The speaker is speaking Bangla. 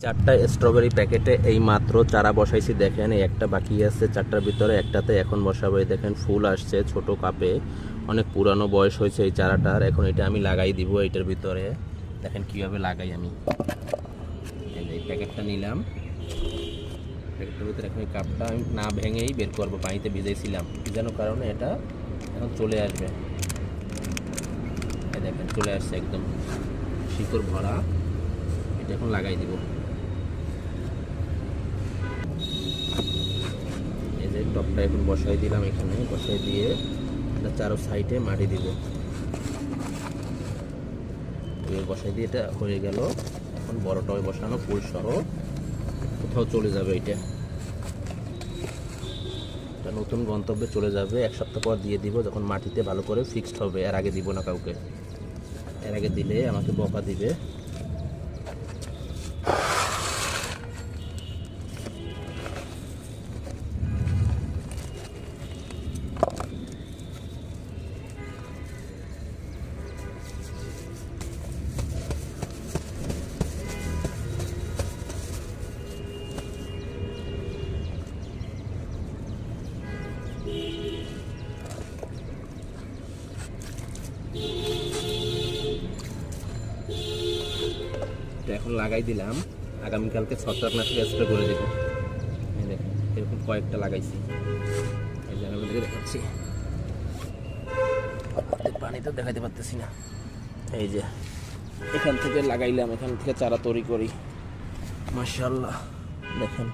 চারটা স্ট্রবেরি প্যাকেটে এই মাত্র চারা বসাইছি, দেখেন এই একটা বাকি আছে চারটার ভিতরে, একটাতে এখন বসাবো। এই দেখেন ফুল আসছে ছোট কাপে, অনেক পুরানো বয়স হয়েছে এই চারাটার। এখন এটা আমি লাগাই দিব এইটার ভিতরে, দেখেন কিভাবে লাগাই আমি। এই যে প্যাকেটটা নিলাম, প্যাকেটের ভিতরে এখন এই কাপটা আমি না ভেঙেই বের করবো, পানিতে ভিজাইছিলাম, ভিজানোর কারণে এটা এখন চলে আসবে। এই দেখেন চলে আসছে একদম শিকড় ভরা, এটা এখন লাগাই দিব। এই যে টপটা এখন বসাই দিলাম, এখানে বসাই দিয়ে এটা চারো সাইডে মাটি দিব, বসাই দিয়ে এটা হয়ে গেল। এখন বড় টবে বসানো ফুল সহ কোথাও চলে যাবে, এটা নতুন গন্তব্যে চলে যাবে। এক সপ্তাহ পর দিয়ে দিব, যখন মাটিতে ভালো করে ফিক্সড হবে। এর আগে দিব না কাউকে, এর আগে দিলে আমাকে বকা দিবে। এখন লাগাই দিলাম, আগামীকালকে ছত্রাকনাশক স্প্রে করে দেবো। এই দেখেন এরকম কয়েকটা লাগাইছি, এই যে আমি দেখাচ্ছি, পানি তো দেখাইতে পারতেছি না। এই যে এখান থেকে লাগাইলাম, এখান থেকে চারা তৈরি করি, মাশাআল্লাহ দেখেন।